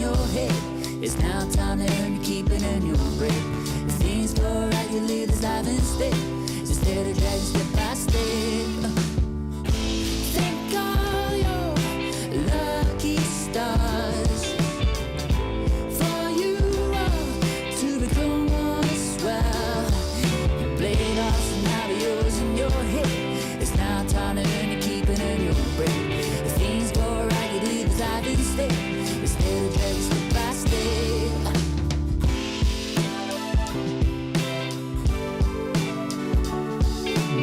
your head. It's now time to earn, keep it in your bread. If things go right, you live this life instead. Instead of dragging step by step. Thank all your lucky stars for you all to become one as well. You played us and now yours in your head. It's now time to earn, keep it in your bread. If things go right, you live this life instead. Instead of dragging step by step.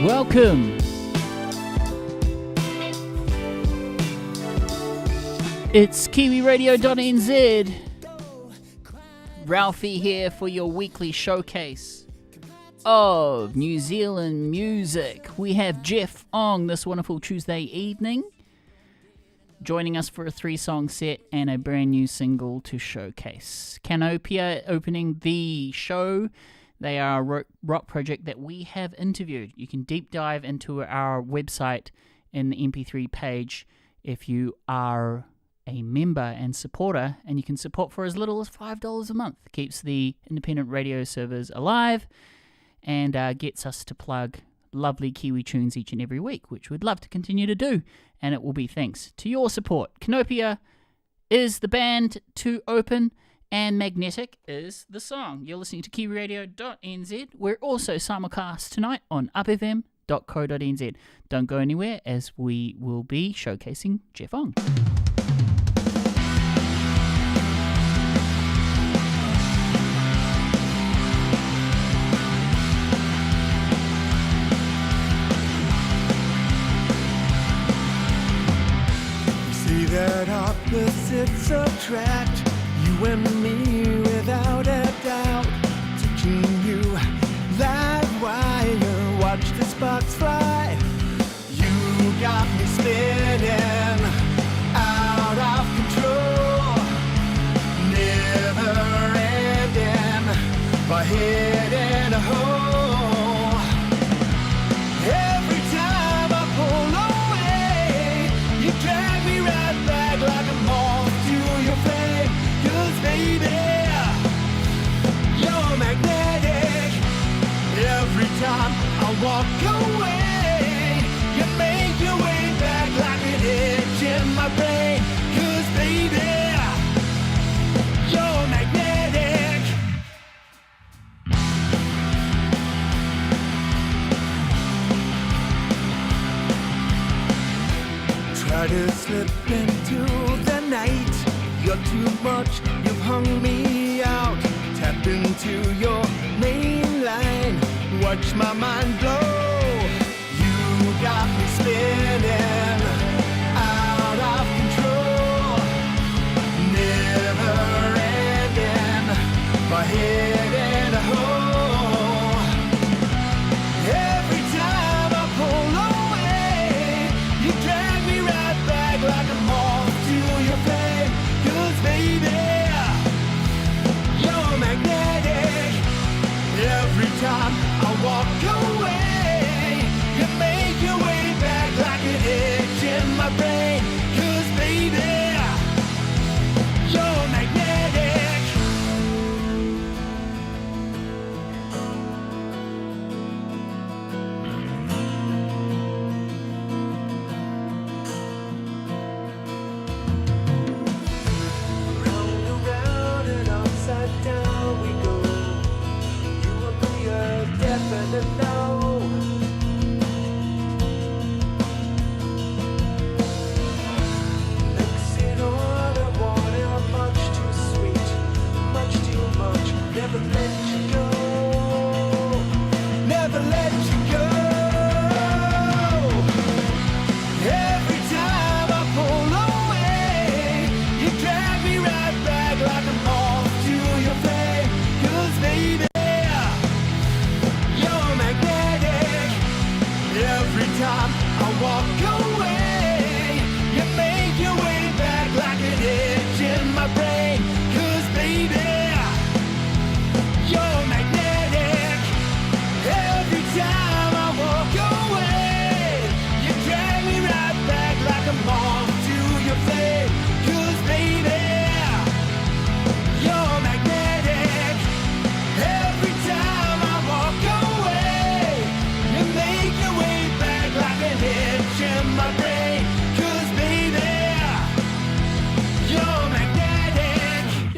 Welcome. It's Kiwiradio.nz. Ralphie here for your weekly showcase of New Zealand music. We have Geoff Ong this wonderful Tuesday evening, joining us for a 3-song set and a brand new single to showcase. Canopia opening the show. They are a rock project that we have interviewed. You can deep dive into our website in the MP3 page if you are a member and supporter, and you can support for as little as $5 a month. It keeps the independent radio servers alive and gets us to plug lovely Kiwi tunes each and every week, which we'd love to continue to do, and it will be thanks to your support. Canopia is the band to open, and Magnetic is the song. You're listening to Kiwiradio.nz. We're also simulcast tonight on upfm.co.nz. Don't go anywhere, as we will be showcasing Geoff Ong. See that opposites attract, you and me without a doubt. Touching you like wire, watch the sparks fly. You got me spinning out of control, never ending, my head in a hole. Every time I pull away, you drag me right back like a moth to your flame. 'Cause baby, you're magnetic. Every time I walk away, you make your way back like an itch in my brain. 'Cause baby, you're magnetic. Try to slip into the night. You're too much, you've hung me out. Tap into your main line, watch my mind blow. You got me spinning out of control, never ending, my head in a hole. Every time I pull away, you drag me right back like a moth to your flame. 'Cause baby, you're magnetic. Every time I walk away, you make your way back like an itch in my brain. 'Cause baby, you're magnetic. Round and round and upside down we go. You and me are definite now.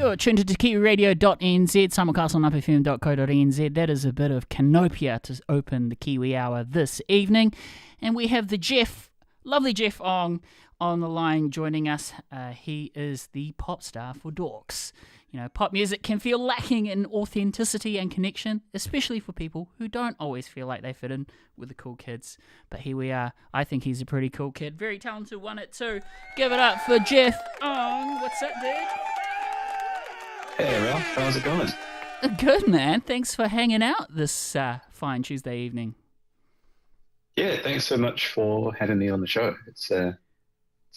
You're tuned to Kiwiradio.nz, simulcast on upfm.co.nz. That is a bit of Canopia to open the Kiwi Hour this evening. And we have the lovely Geoff Ong on the line joining us. He is the pop star for dorks. You know, pop music can feel lacking in authenticity and connection, especially for people who don't always feel like they fit in with the cool kids. But here we are. I think he's a pretty cool kid. Very talented one at two. Give it up for Geoff Ong. What's up, dude? Hey, Ralph. How's it going? Good, man. Thanks for hanging out this fine Tuesday evening. Yeah, thanks so much for having me on the show. It's a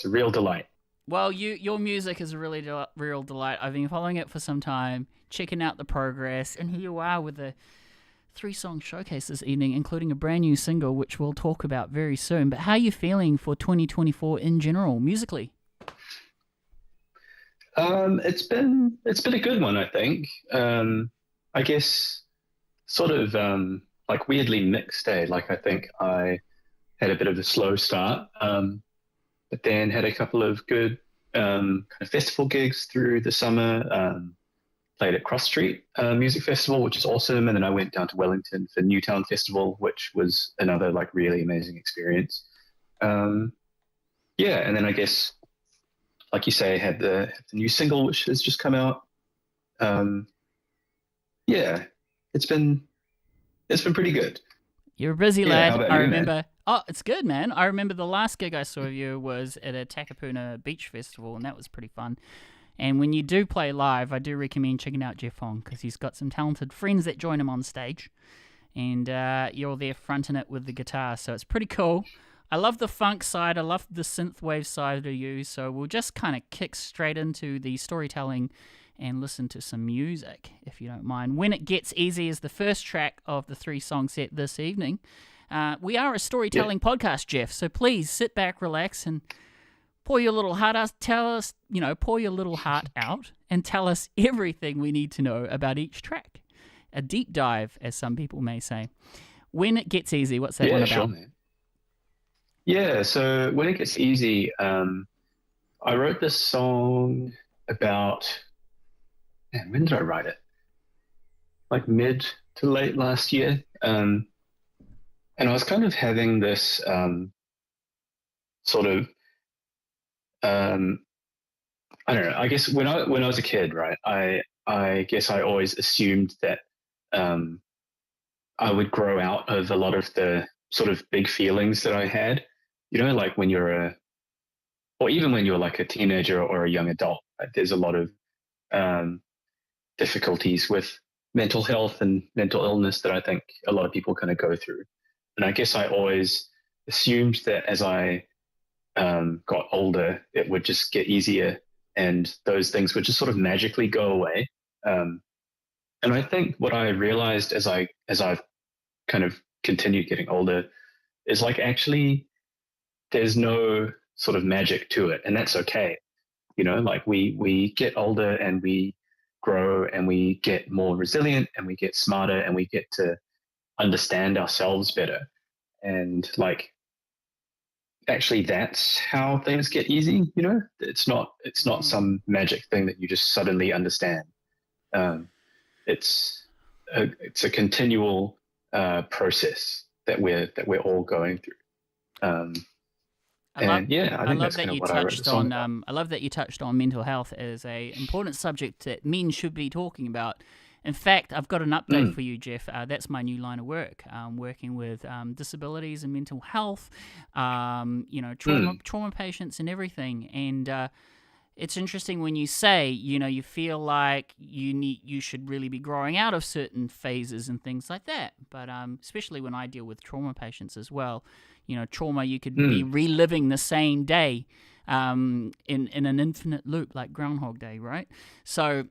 real delight. Well, your music is a really real delight. I've been following it for some time, checking out the progress, and here you are with a 3-song showcase this evening, including a brand new single, which we'll talk about very soon. But how are you feeling for 2024 in general, musically? It's been a good one, I think. I guess sort of like weirdly mixed day. Like I think I had a bit of a slow start. But then had a couple of good kind of festival gigs through the summer. Played at Cross Street Music Festival, which is awesome. And then I went down to Wellington for Newtown Festival, which was another like really amazing experience. And then I guess, like you say, had the new single, which has just come out. It's been pretty good. You're a busy lad. How about I you, remember. man? Oh, it's good, man. I remember the last gig I saw of you was at a Takapuna Beach Festival, and that was pretty fun. And when you do play live, I do recommend checking out Geoff Ong because he's got some talented friends that join him on stage, and you're there fronting it with the guitar, so it's pretty cool. I love the funk side. I love the synthwave side of you, so we'll just kind of kick straight into the storytelling and listen to some music, if you don't mind. When It Gets Easy is the first track of the 3-song set this evening. We are a storytelling podcast, Geoff, so please sit back, relax, and pour your little heart out. Pour your little heart out and tell us everything we need to know about each track. A deep dive, as some people may say. When It Gets Easy, what's that one about? Sure, man. Yeah, so When It Gets Easy, I wrote this song about... Man, when did I write it? Like mid to late last year. And I was kind of having this sort of, I don't know, I guess when I was a kid, right, I guess I always assumed that I would grow out of a lot of the sort of big feelings that I had, you know, like when you're or even when you're like a teenager or a young adult, right, there's a lot of difficulties with mental health and mental illness that I think a lot of people kind of go through. And I guess I always assumed that as I got older, it would just get easier and those things would just sort of magically go away. And I think what I realized as I've kind of continued getting older is like actually there's no sort of magic to it, and that's okay. You know, like we get older and we grow and we get more resilient and we get smarter and we get to understand ourselves better. And like, actually that's how things get easy, you know? It's not some magic thing that you just suddenly understand. It's a continual process that we're all going through. I love that you touched on mental health as a important subject that men should be talking about. In fact, I've got an update for you, Geoff. That's my new line of work, working with disabilities and mental health, trauma patients and everything. And it's interesting when you say, you know, you feel like you should really be growing out of certain phases and things like that. But especially when I deal with trauma patients as well, you know, trauma you could be reliving the same day in an infinite loop like Groundhog Day, right? So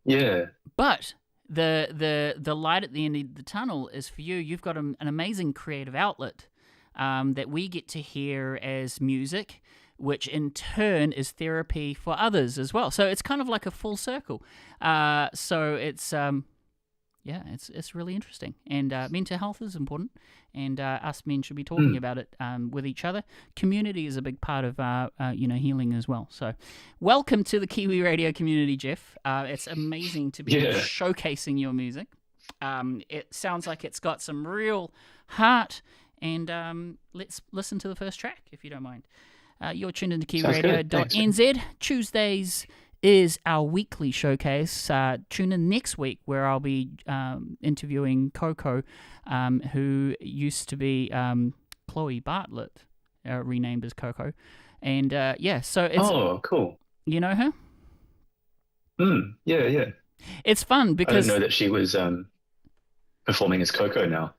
yeah, but the light at the end of the tunnel is for you. You've got an amazing creative outlet that we get to hear as music, which in turn is therapy for others as well. So it's kind of like a full circle. So it's yeah, it's really interesting. And mental health is important, and us men should be talking about it with each other. Community is a big part of healing as well. So, welcome to the Kiwi Radio community, Geoff. It's amazing to be showcasing your music. It sounds like it's got some real heart, and let's listen to the first track, if you don't mind. You're tuned into Kiwiradio.nz. Tuesdays is our weekly showcase. Tune in next week where I'll be interviewing Coco, who used to be Chloe Bartlett, renamed as Coco. And so it's... Oh, cool. You know her? Yeah. It's fun because... I didn't know that she was performing as Coco now.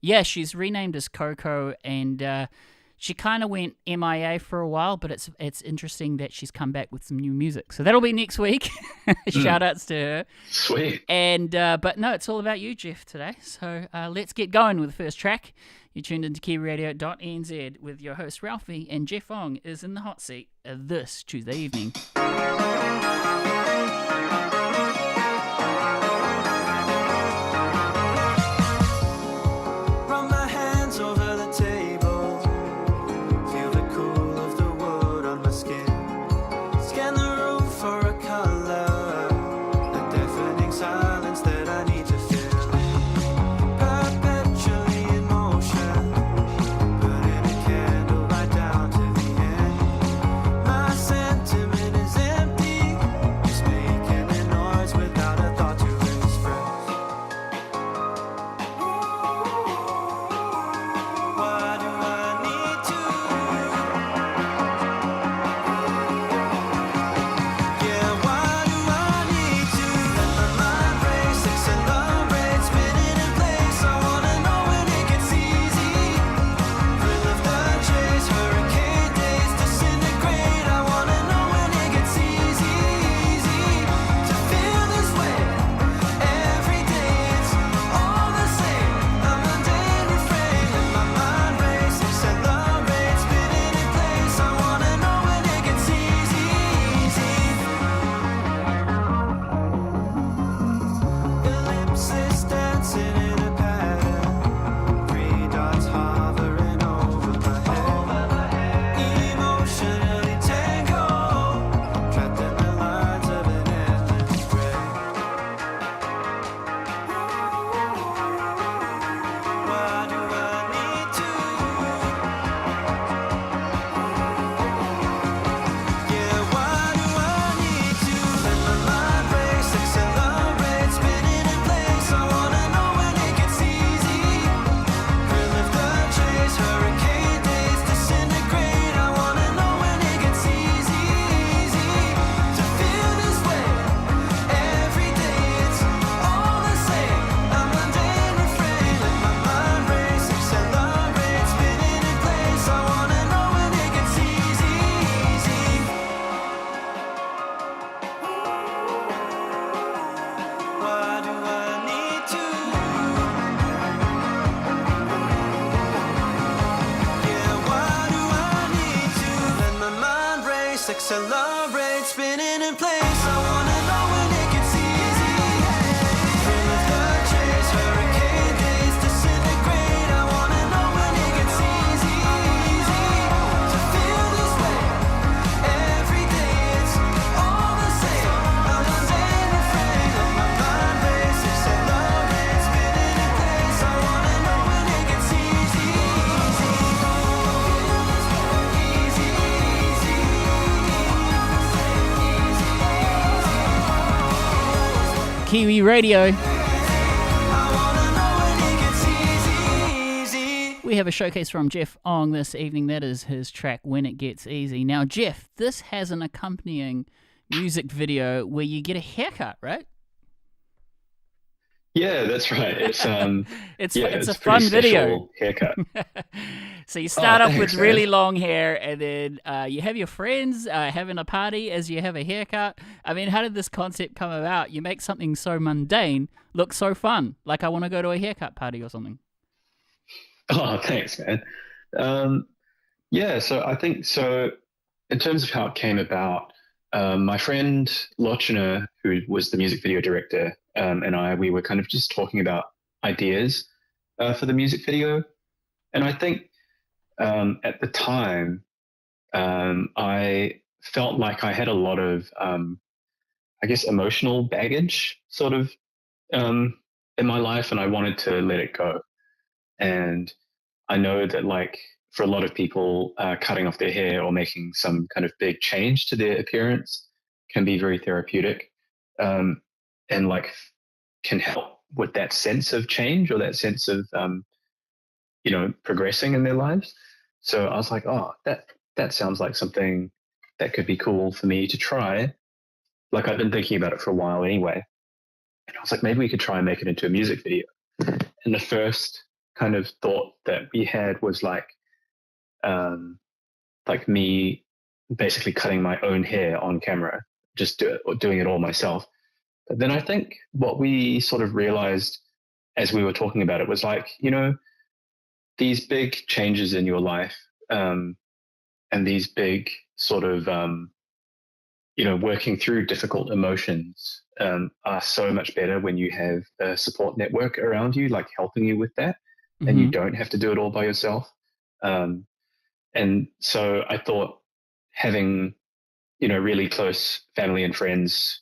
Yeah, she's renamed as Coco, and she kind of went MIA for a while, but it's interesting that she's come back with some new music. So that'll be next week. Shout outs to her. Sweet. And but no, it's all about you, Geoff, today. So let's get going with the first track. You're tuned into Kiwiradio.nz with your host Ralphie, and Geoff Ong is in the hot seat this Tuesday evening. Accelerate, spinning in place. I wanna know when it gets easy. Thrill of the chase, hurricane days disintegrate. I wanna know when it gets easy. To feel this way every day, it's all the same. I'm mundane, afraid of my mind race. Accelerate, spinning in place. I wanna know when it gets easy. Kiwi Radio. We have a showcase from Geoff Ong this evening. That is his track, When It Gets Easy. Now, Geoff, this has an accompanying music video where you get a haircut, right? Yeah, that's right. It's it's a fun video. Haircut. So you start off with thanks, really man. long hair, and then you have your friends having a party as you have a haircut. I mean, how did this concept come about? You make something so mundane look so fun. Like I want to go to a haircut party or something. Oh, thanks, man. So I think in terms of how it came about, my friend Lochner, who was the music video director we were kind of just talking about ideas for the music video. And I think at the time, I felt like I had a lot of, I guess, emotional baggage sort of in my life, and I wanted to let it go. And I know that, like, for a lot of people, cutting off their hair or making some kind of big change to their appearance can be very therapeutic, and like can help with that sense of change or that sense of progressing in their lives. So I was like, oh, that sounds like something that could be cool for me to try. Like, I've been thinking about it for a while anyway, and I was like, maybe we could try and make it into a music video. And the first kind of thought that we had was like me basically cutting my own hair on camera, just doing it all myself. But then I think what we sort of realized as we were talking about it was like, these big changes in your life, and these big sort of, working through difficult emotions are so much better when you have a support network around you, like helping you with that, and you don't have to do it all by yourself. And so I thought having, really close family and friends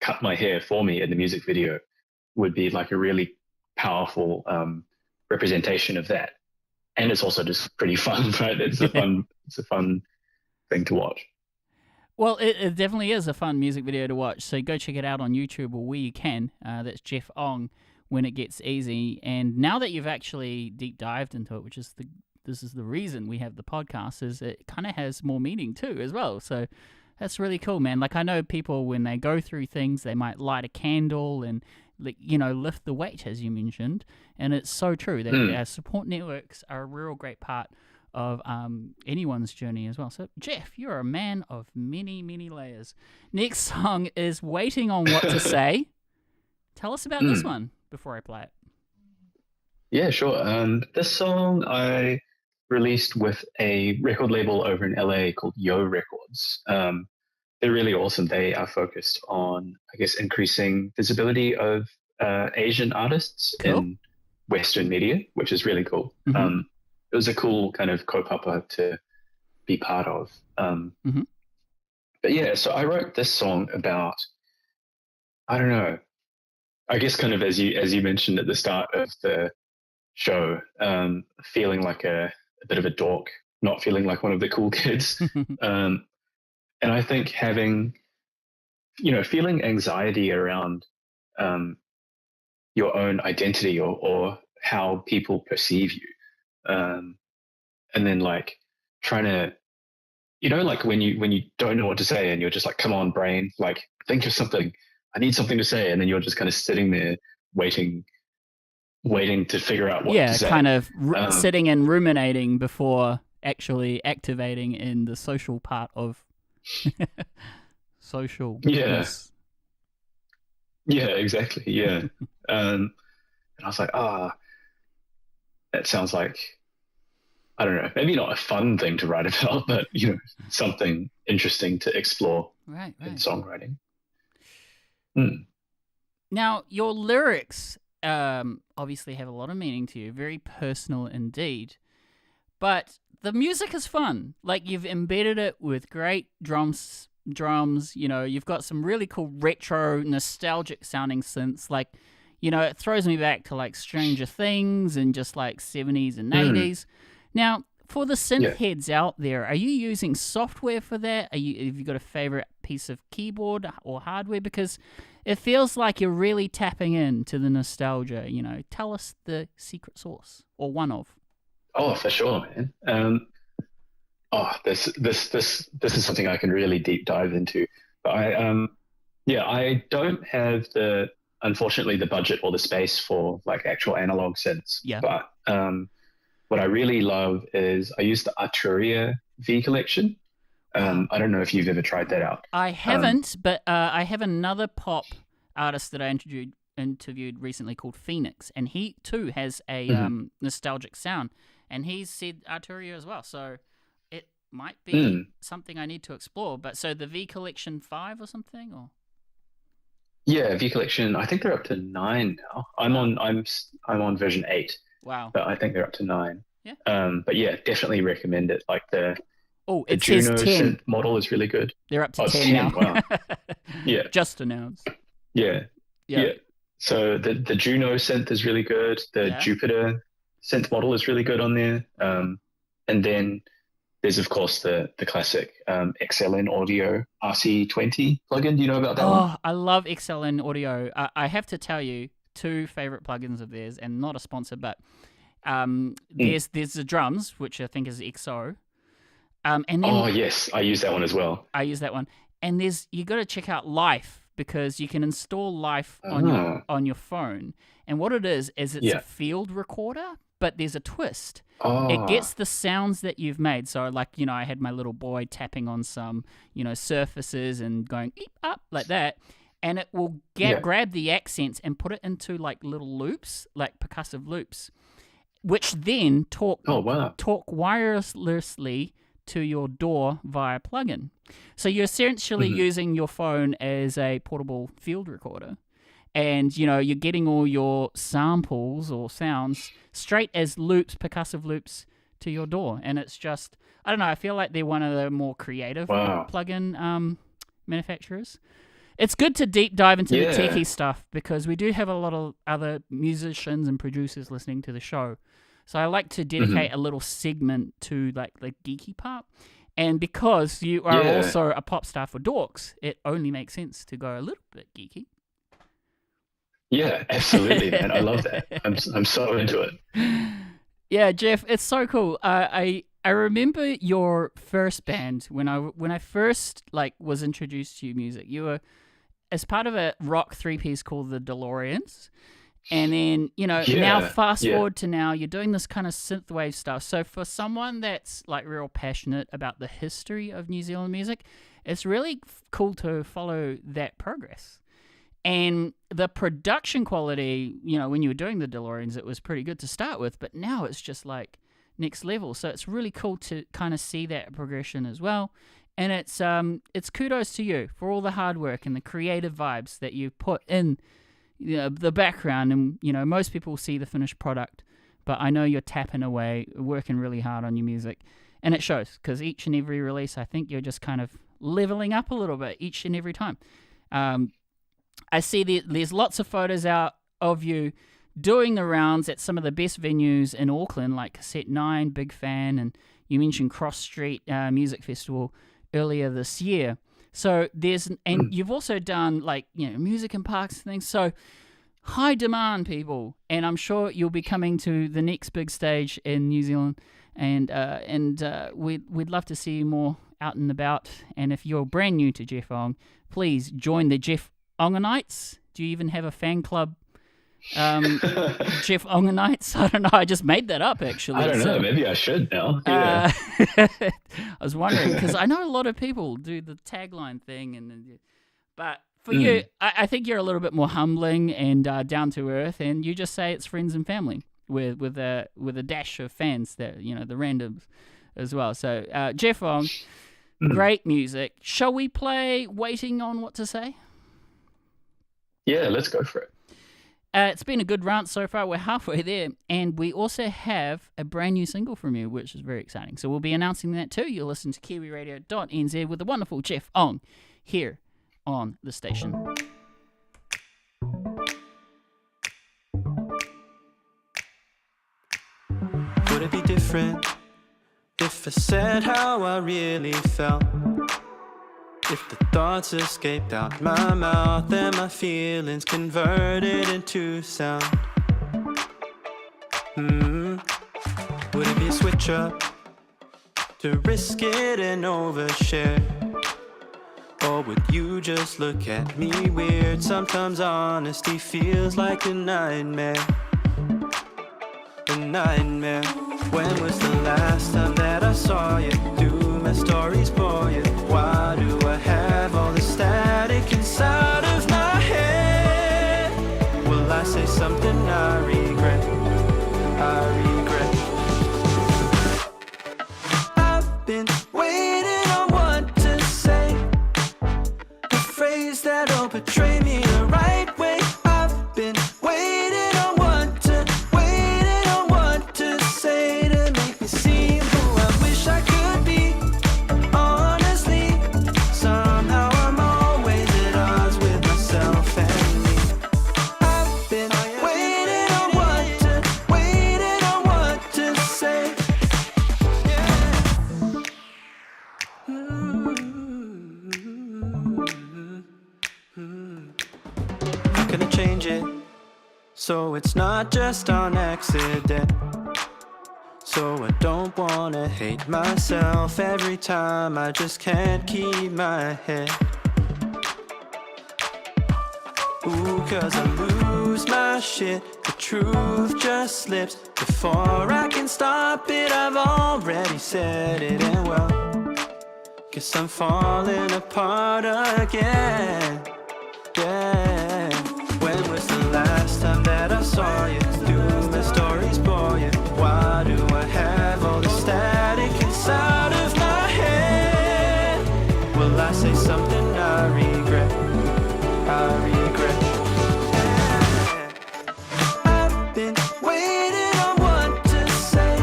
cut my hair for me in the music video would be like a really powerful representation of that. And it's also just pretty fun, right? It's a fun thing to watch. Well, it definitely is a fun music video to watch, so go check it out on YouTube or where you can. That's Geoff Ong, When It Gets Easy. And now that you've actually deep dived into it, this is the reason we have the podcast, is it kind of has more meaning too as well. So that's really cool, man. Like, I know people, when they go through things, they might light a candle and, lift the weight, as you mentioned. And it's so true that support networks are a real great part of anyone's journey as well. So, Geoff, you're a man of many, many layers. Next song is Waiting on What to Say. Tell us about this one before I play it. Yeah, sure. This song I released with a record label over in LA called Yo Records. They're really awesome. They are focused on, I guess, increasing visibility of Asian artists in Western media, which is really cool. It was a cool kind of kaupapa to be part of. But yeah, so I wrote this song about, I don't know, I guess kind of as you mentioned at the start of the show, feeling like a bit of a dork, not feeling like one of the cool kids. And I think having, feeling anxiety around your own identity or how people perceive you. And then like trying to, like when you don't know what to say and you're just like, come on, brain, like think of something. I need something to say. And then you're just kind of sitting there waiting to figure out what to say. Yeah, kind of sitting and ruminating before actually activating in the social part of social. Yeah, exactly. Yeah. And I was like, that sounds like, I don't know, maybe not a fun thing to write about, but, something interesting to explore in songwriting. Now, your lyrics obviously have a lot of meaning to you, very personal indeed. But the music is fun. Like, you've embedded it with great drums, you've got some really cool retro, nostalgic sounding synths. Like, it throws me back to like Stranger Things and just like 70s and 80s. Now, for the synth heads out there, are you using software for that? Have you got a favorite piece of keyboard or hardware? Because it feels like you're really tapping into the nostalgia. Tell us the secret sauce, or one of. Oh, for sure, man. This is something I can really deep dive into. But I don't have unfortunately the budget or the space for like actual analog synths. Yeah. But what I really love is I use the Arturia V collection. I don't know if you've ever tried that out. I haven't, but I have another pop artist that I interviewed recently called Phoenix, and he too has a nostalgic sound, and he's said Arturia as well. So it might be something I need to explore. But so the V Collection 5 or something, or? Yeah, V Collection. I think they're up to 9 now. I'm on version 8, Wow. but I think they're up to 9. Yeah. But yeah, definitely recommend it. Like the It says Juno 10. synth model is really good. They're up to Oh, it's 10 now. 10. Wow. Yeah. Just announced. Yeah. Yeah. Yeah. So the Juno synth is really good. The Yeah. Jupiter synth model is really good on there. And then there's of course the classic XLN Audio RC20 plugin. Do you know about that one? Oh, I love XLN Audio. I have to tell you, 2 favorite plugins of theirs, and not a sponsor, but there's the drums, which I think is XO. And then Oh yes, I use that one as well. I use that one. And you got to check out Life, because you can install Life on your phone. And what it is it's a field recorder, but there's a twist. It gets the sounds that you've made. So like, I had my little boy tapping on some, surfaces and going eep up like that. And it will grab the accents and put it into like little loops, like percussive loops, which then talk wirelessly to your DAW via plugin. So you're essentially using your phone as a portable field recorder. And, you're getting all your samples or sounds straight as loops, percussive loops to your DAW. And it's just, I don't know, I feel like they're one of the more creative plugin manufacturers. It's good to deep dive into the techie stuff, because we do have a lot of other musicians and producers listening to the show. So I like to dedicate a little segment to like the geeky part. And because you are also a pop star for dorks, it only makes sense to go a little bit geeky. Yeah, absolutely, man. I love that. I'm so into it. Yeah, Geoff, it's so cool. I remember your first band when I first was introduced to your music. You were as part of a rock 3-piece called the DeLoreans. And then, now fast forward to now, you're doing this kind of synthwave stuff. So for someone that's like real passionate about the history of New Zealand music, it's really cool to follow that progress. And the production quality, when you were doing the DeLoreans, it was pretty good to start with, but now it's just like next level. So it's really cool to kind of see that progression as well. And it's kudos to you for all the hard work and the creative vibes that you put in the background. And, most people see the finished product, but I know you're tapping away, working really hard on your music. And it shows, because each and every release, I think you're just kind of leveling up a little bit each and every time. I see there's lots of photos out of you doing the rounds at some of the best venues in Auckland, like Cassette 9, big fan, and you mentioned Cross Street Music Festival earlier this year. So and you've also done music in parks and things. So high demand, people, and I'm sure you'll be coming to the next big stage in New Zealand, and we'd love to see you more out and about. And if you're brand new to Geoff Ong, please join the Geoff Ongonites. Do you even have a fan club? Geoff Ongonites? I don't know. I just made that up, actually. I don't know. Maybe I should now. I was wondering, because I know a lot of people do the tagline thing, but for you, I think you're a little bit more humbling and down to earth, and you just say it's friends and family with a dash of fans that the randoms as well. So Geoff Ong, great music. Shall we play "Waiting on What to Say"? Yeah, let's go for it. It's been a good rant so far. We're halfway there. And we also have a brand new single from you, which is very exciting. So we'll be announcing that too. You'll listen to Kiwiradio.nz with the wonderful Geoff Ong here on the station. Would it be different if I said how I really felt? If the thoughts escaped out my mouth and my feelings converted into sound? Would it be a switch up to risk it and overshare? Or would you just look at me weird? Sometimes honesty feels like a nightmare. A nightmare. When was the last time that I saw you? Do my stories bore you? Why do I have all the static inside of my head? Will I say something I regret? I've been waiting on what to say, a phrase that'll betray me to right. gonna change it, so it's not just on accident. So I don't wanna hate myself every time I just can't keep my head. Ooh, 'cause I lose my shit, the truth just slips. Before I can stop it, I've already said it, and well, guess I'm falling apart again. Yeah. When was the last time that I saw you? Do my stories bore you? Why do I have all this static inside of my head? Will I say something I regret? I regret. I've been waiting on what to say,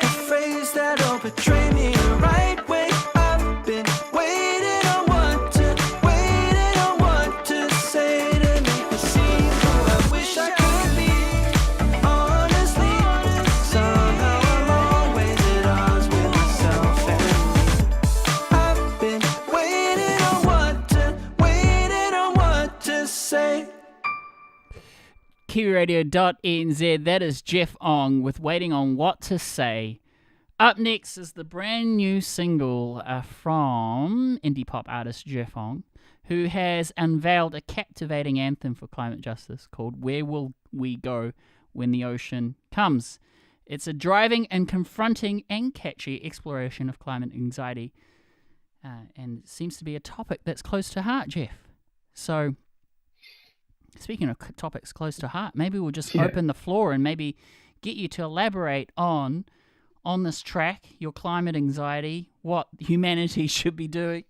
a phrase that'll betray me the right way. I've been waiting on what to say to make me see who I wish I could be. Honestly, somehow I'm always at odds with myself and I've been waiting on what to say. Kiwiradio.nz, that is Geoff Ong with Waiting on What to Say. Up next is the brand new single from indie pop artist Geoff Ong, who has unveiled a captivating anthem for climate justice called Where Will We Go When the Ocean Comes? It's a driving and confronting and catchy exploration of climate anxiety, and it seems to be a topic that's close to heart, Geoff. So, speaking of topics close to heart, maybe we'll just open the floor and maybe get you to elaborate on this track, your climate anxiety, what humanity should be doing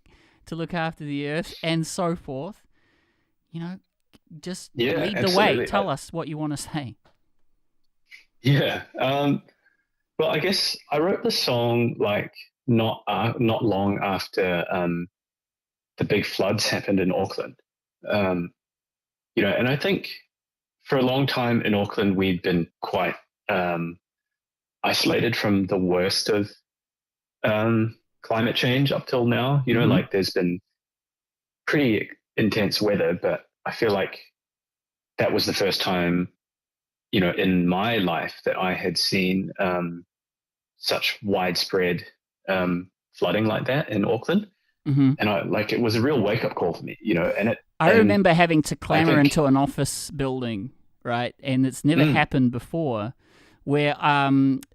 to look after the earth, and so forth. You know, just lead the way. Tell us what you want to say. Yeah. Well, I guess I wrote the song like not long after the big floods happened in Auckland. You know, and I think for a long time in Auckland, we'd been quite isolated from the worst of climate change up till now. You know, like there's been pretty intense weather, but I feel like that was the first time, you know, in my life that I had seen such widespread flooding like that in Auckland. And it was a real wake up call for me, you know, I remember having to clamber into an office building, right? And it's never happened before, where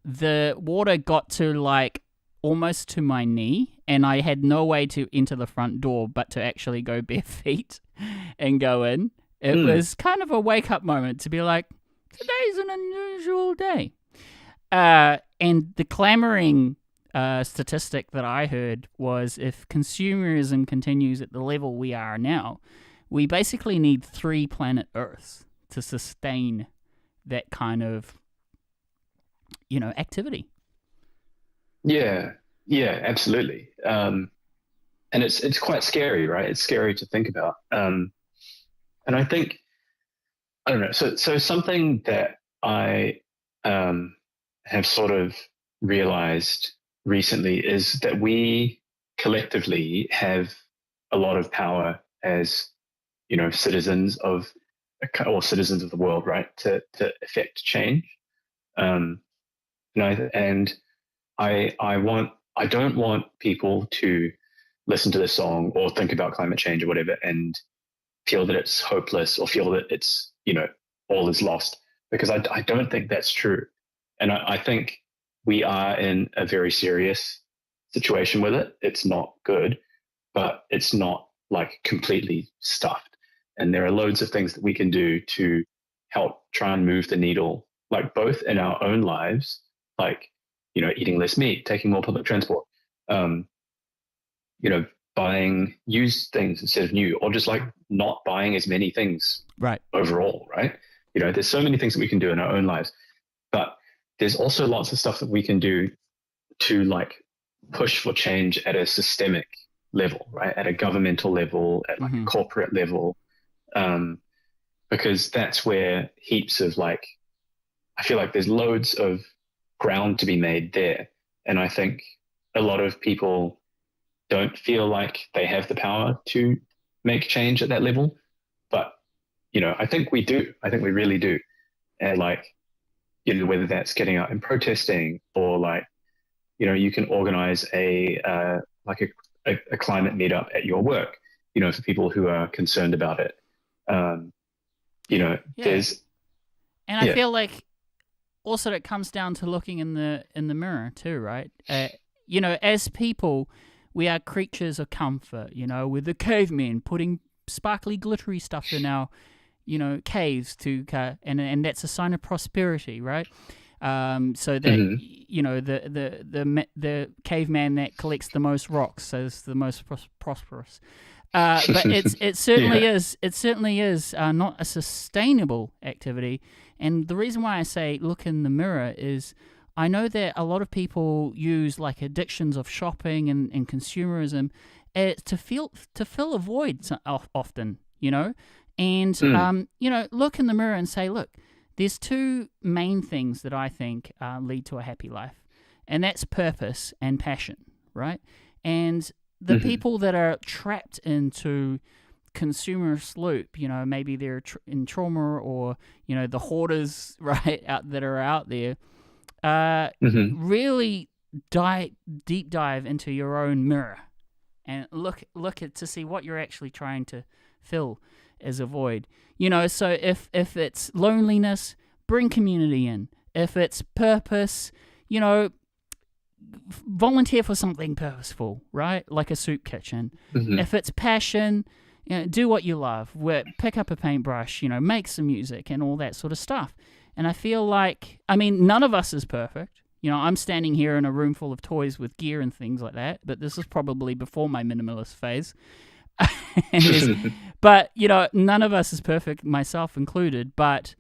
the water got to like almost to my knee, and I had no way to enter the front door but to actually go bare feet and go in. It was kind of a wake up moment to be like, today's an unusual day. And the clamoring statistic that I heard was if consumerism continues at the level we are now, we basically need 3 planet Earths to sustain that kind of, you know, activity. Yeah, absolutely. And it's quite scary, right? It's scary to think about. And I think, I don't know, so something that I have sort of realized recently is that we collectively have a lot of power as, you know, citizens of the world, right, to affect change. I don't want people to listen to this song or think about climate change or whatever and feel that it's hopeless or feel that it's, you know, all is lost, because I don't think that's true. And I think we are in a very serious situation with it. It's not good, but it's not like completely stuffed. And there are loads of things that we can do to help try and move the needle, like both in our own lives, like, you know, eating less meat, taking more public transport, you know, buying used things instead of new, or just like not buying as many things right overall, right? You know, there's so many things that we can do in our own lives, but there's also lots of stuff that we can do to like push for change at a systemic level, right? At a governmental level, at like a corporate level, because that's where heaps of like, I feel like there's loads of ground to be made there. And I think a lot of people don't feel like they have the power to make change at that level, but I think we do. I think we really do. And like, whether that's getting out and protesting, or like, you can organize like a climate meetup at your work, for people who are concerned about it. Yeah. There's, And I feel like also it comes down to looking in the mirror too, right? As people, we are creatures of comfort. We're the cavemen putting sparkly, glittery stuff in our, caves and that's a sign of prosperity, right? So that the caveman that collects the most rocks is the most prosperous. But it certainly is. It certainly is not a sustainable activity. And the reason why I say look in the mirror is I know that a lot of people use like addictions of shopping and consumerism to fill a void often, And look in the mirror and say, look, there's two main things that I think lead to a happy life, and that's purpose and passion, right? And the people that are trapped into consumerist loop, maybe they're in trauma, or the hoarders, right, that are out there, really deep dive into your own mirror and look to see what you're actually trying to fill as a void. So if it's loneliness, bring community in. If it's purpose, volunteer for something purposeful, right? Like a soup kitchen. If it's passion, do what you love. Pick up a paintbrush, make some music and all that sort of stuff. And I feel like, none of us is perfect. I'm standing here in a room full of toys with gear and things like that, but this is probably before my minimalist phase. But, none of us is perfect, myself included, but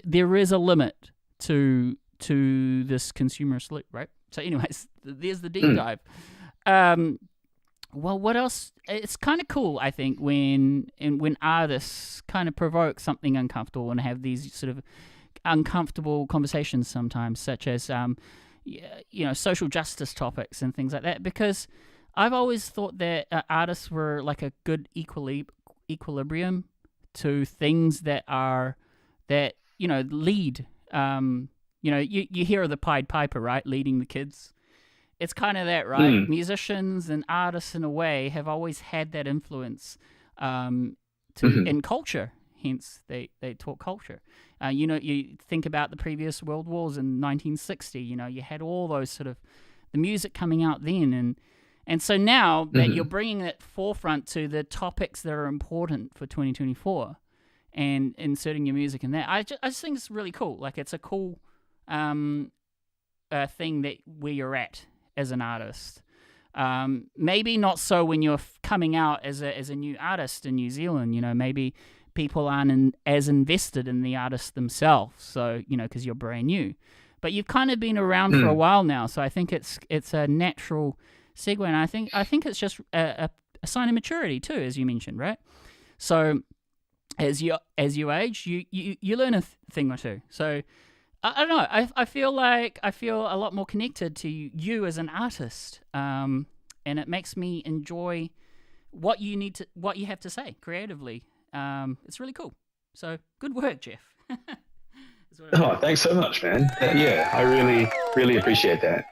there is a limit to this consumerist loop, right? So anyways, there's the deep dive. Well, what else? It's kind of cool, I think, when artists kind of provoke something uncomfortable and have these sort of uncomfortable conversations sometimes, such as social justice topics and things like that, because I've always thought that artists were like a good equilibrium to things that lead. You hear of the Pied Piper, right? Leading the kids. It's kind of that, right? Musicians and artists, in a way, have always had that influence in culture. Hence, they taught culture. You think about the previous world wars in 1960. You had all those sort of the music coming out then, and so now that you're bringing that forefront to the topics that are important for 2024 and inserting your music in that, I just think it's really cool. Like, it's a cool thing that where you're at as an artist. Maybe not so when you're coming out as a new artist in New Zealand. Maybe people aren't as invested in the artist themselves. So because you're brand new, but you've kind of been around for a while now. So I think it's a natural segue, and I think it's just a sign of maturity too, as you mentioned, right? So as you age, you learn a thing or two. So I don't know. I feel a lot more connected to you as an artist, and it makes me enjoy what you have to say creatively. It's really cool. So good work, Geoff. Thanks so much, man. Yeah, I really, really appreciate that.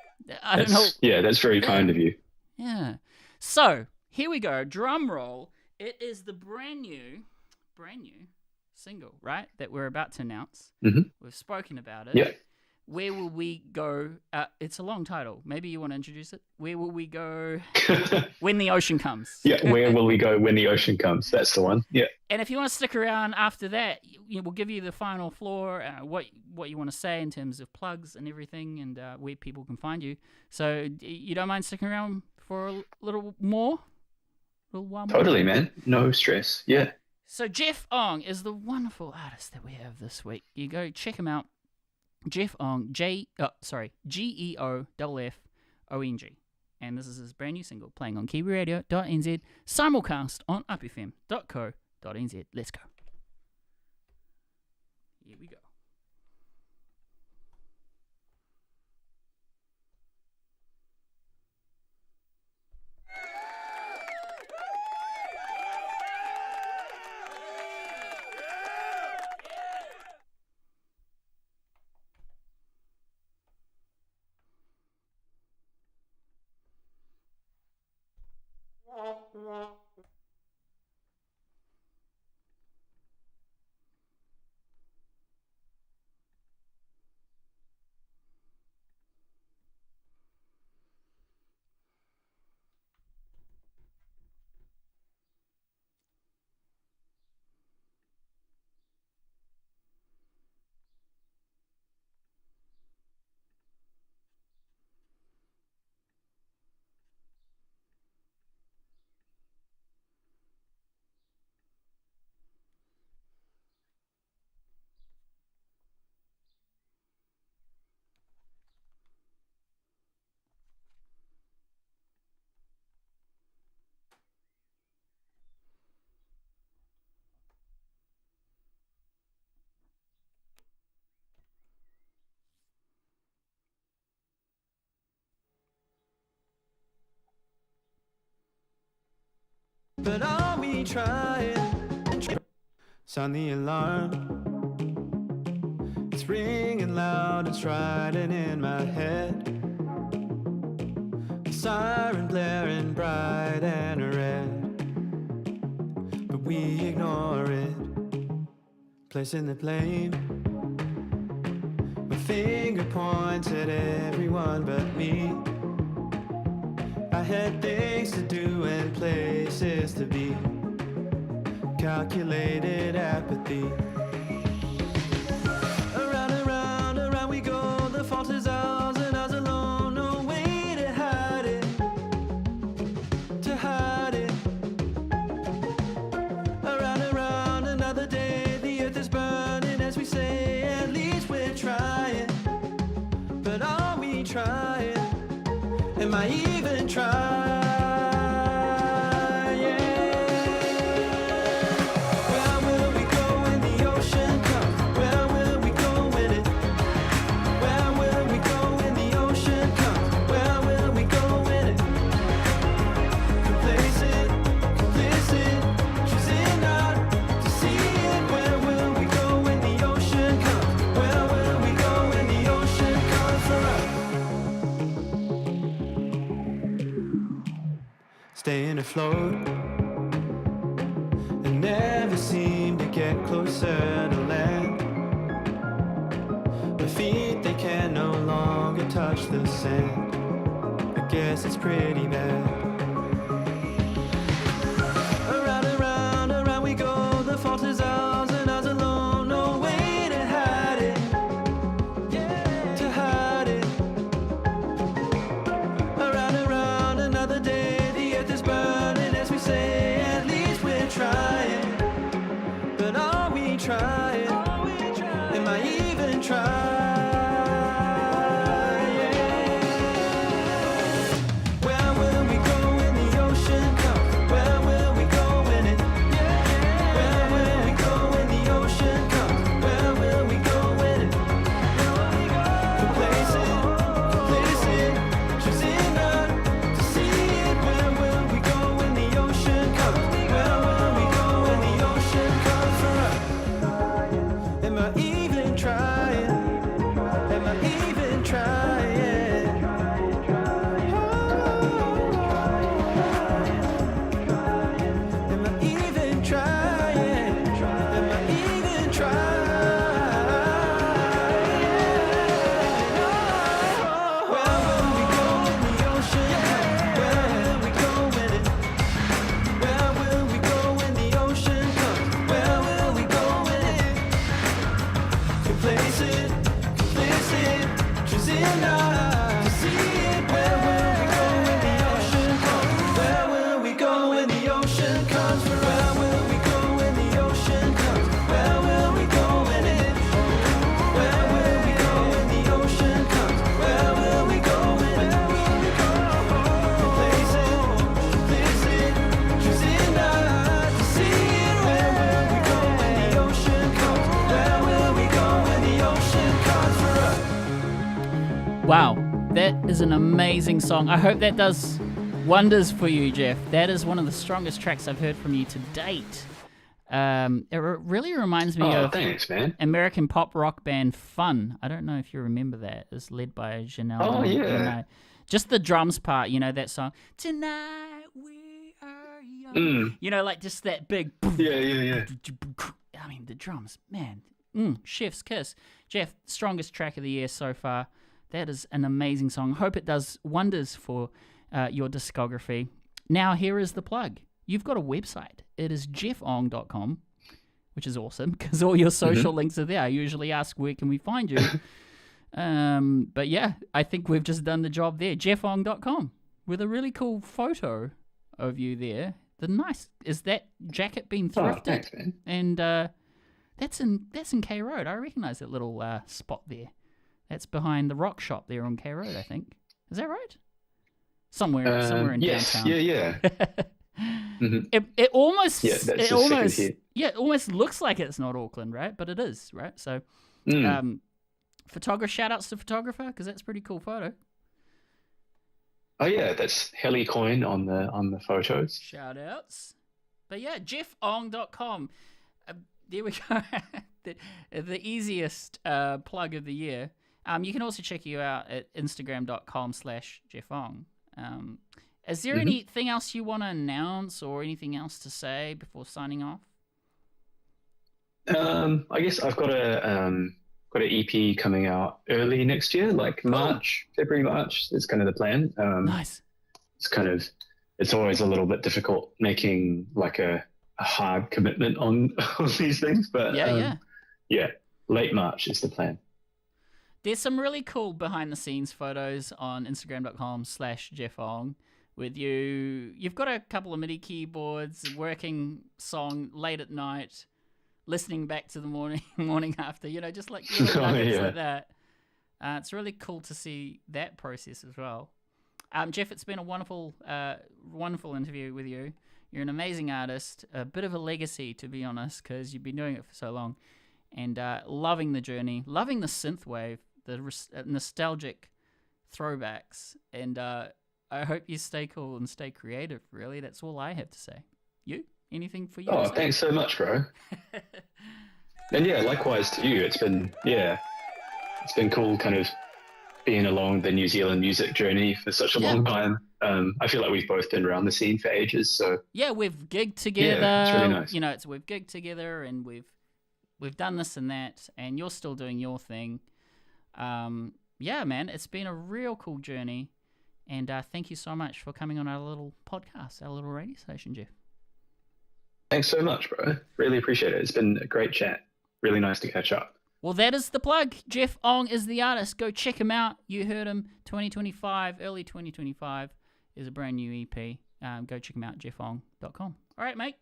I don't know. Yeah, that's very kind of you. Yeah. So here we go. Drum roll. It is the brand new single, right, that we're about to announce. We've spoken about it. Yeah. Where will we go? It's a long title. Maybe you want to introduce it. Where will we go when the ocean comes? Yeah, where will we go when the ocean comes? That's the one. Yeah. And if you want to stick around after that, we'll give you the final floor, what you want to say in terms of plugs and everything, and where people can find you. So you don't mind sticking around for a little more? A little while more? Totally, man. No stress. Yeah. So Geoff Ong is the wonderful artist that we have this week. You go check him out. Geoff Ong, GeoffOng. And this is his brand new single, playing on Kiwiradio.nz, simulcast on upfm.co.nz. Let's go. Here we go. But are we trying? Sound the alarm. It's ringing loud and striding in my head. The siren blaring bright and red. But we ignore it. Placing the blame. My finger points at everyone but me. I had things to do and places to be. Calculated apathy. Around and round, around we go. The fault is ours and ours alone. No way to hide it. To hide it. Around and round, another day. The earth is burning as we say. At least we're trying. But are we trying? Am I even trying? Where will we go when the ocean comes? Where will we go when it? Where will we go when the ocean comes? Where will we go when it? Complacent, complicit, choosing not to see it. Where will we go when the ocean comes? Where will we go when the ocean comes for us? Staying afloat and never seem to get closer to land. My feet, they can no longer touch the sand. I guess it's pretty bad. Around and round, around we go. The fault is ours and ours alone. No way to hide it. To hide it. Around and round, another day. The earth is burning as we say. At least we're trying. But are we trying? Am I even trying? Where will we go when the ocean comes? Where will we go when it? Where will we go when the ocean comes? Where will we go when it? Complacent, complicit, choosing not to see it. Where will we go when the ocean comes? Where will we go when the ocean comes for us? Am I even trying? Am I even trying? Am I even trying? Am I even trying? Where will we go when the ocean comes? Where will we go when it? Where will we go when the ocean comes? Where will we go when it? Complacent, complicit, choosing not to see it. Where will we go when the ocean comes? Where will we go when the ocean comes? Where will we go when the ocean comes? Where will we go when it? Where will we go when the ocean comes? Where will we go when it? Complacent, complicit, choosing not to see it. Where will we go when the ocean comes? Where will we go when the ocean comes for us? Wow, that is an amazing song. I hope that does wonders for you, Geoff. That is one of the strongest tracks I've heard from you to date. Really reminds me Oh, of thanks, man. American pop rock band Fun. I don't know if you remember that. It's led by Janelle. Oh, Monáe. yeah. Just the drums part, you know, that song. Tonight we are You know, like just that big. Yeah. I mean, the drums, man. Chef's kiss. Geoff, strongest track of the year so far. That is an amazing song. Hope it does wonders for your discography. Now, here is the plug. You've got a website. It is geoffong.com, which is awesome because all your social links are there. I usually ask, where can we find you? But yeah, I think we've just done the job there. geoffong.com with a really cool photo of you there. Is that jacket been thrifted? Oh, thanks, man. And that's in K Road. I recognise that little spot there. That's behind the rock shop there on K Road, I think. Is that right? Somewhere in downtown. Yeah. It almost it almost looks like it's not Auckland, right? But it is, right? So, photographer, shout outs to photographer because that's a pretty cool photo. Oh yeah, that's Heli Coin on the photos. Shout outs. But yeah, geoffong.com. There we go. the easiest plug of the year. You can also check you out at instagram.com/geoffong. Is there anything else you want to announce or anything else to say before signing off? I guess I've got an EP coming out early next year, like February, March is kind of the plan. Nice. It's always a little bit difficult making like a hard commitment on these things, but late March is the plan. There's some really cool behind the scenes photos on instagram.com/geoffong with you. You've got a couple of MIDI keyboards, working song late at night, listening back to the morning after, just like little nuggets like that. It's really cool to see that process as well. Geoff, it's been a wonderful interview with you. You're an amazing artist, a bit of a legacy, to be honest, because you've been doing it for so long, and loving the journey, loving the synthwave, the nostalgic throwbacks, and I hope you stay cool and stay creative, really. That's all I have to say. You? Anything for you? Oh, thanks so much, bro. And yeah, likewise to you. It's been cool kind of being along the New Zealand music journey for such a long time. I feel like we've both been around the scene for ages, so yeah, we've gigged together. Yeah, it's really nice. We've gigged together and we've done this and that, and you're still doing your thing. Yeah, man, it's been a real cool journey, and thank you so much for coming on our little podcast, our little radio station, Geoff. Thanks so much, bro. Really appreciate it. It's been a great chat. Really nice to catch up. Well, that is the plug. Geoff Ong is the artist. Go check him out. You heard him. 2025, early 2025 is a brand new EP. Go check him out, geoffong.com. All right, mate.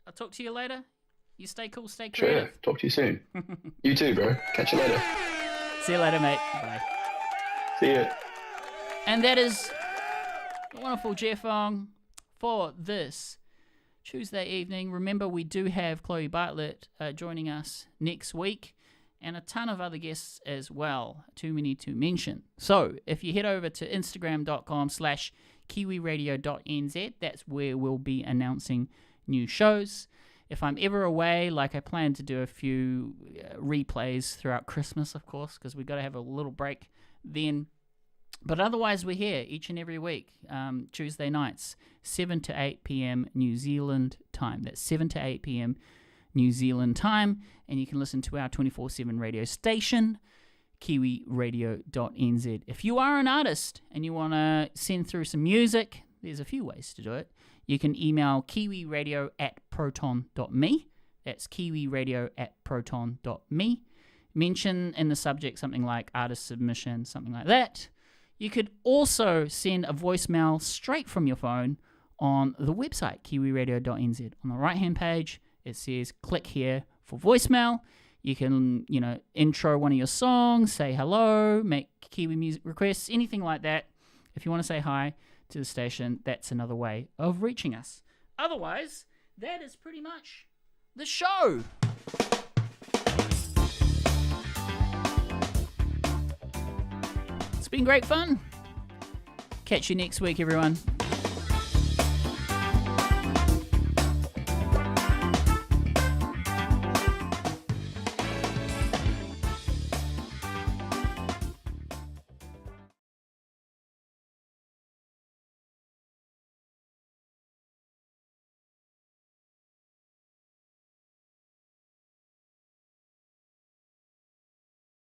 I'll talk to you later. You stay cool, stay creative. Sure. Talk to you soon. You too, bro. Catch you later. See you later, mate. Bye. See you. And that is the wonderful Geoff Ong for this Tuesday evening. Remember, we do have Chloe Bartlett joining us next week, and a ton of other guests as well. Too many to mention. So if you head over to instagram.com/Kiwiradio.nz, that's where we'll be announcing new shows. If I'm ever away, like I plan to do a few replays throughout Christmas, of course, because we've got to have a little break then. But otherwise, we're here each and every week, Tuesday nights, 7 to 8 p.m. New Zealand time. That's 7 to 8 p.m. New Zealand time. And you can listen to our 24/7 radio station, Kiwiradio.nz. If you are an artist and you want to send through some music, there's a few ways to do it. You can email kiwiradio@proton.me. That's kiwiradio@proton.me. Mention in the subject something like artist submission, something like that. You could also send a voicemail straight from your phone on the website, Kiwiradio.nz. On the right-hand page, it says click here for voicemail. You can, intro one of your songs, say hello, make Kiwi music requests, anything like that. If you want to say hi to the station, that's another way of reaching us. Otherwise, that is pretty much the show. It's been great fun. Catch you next week, everyone.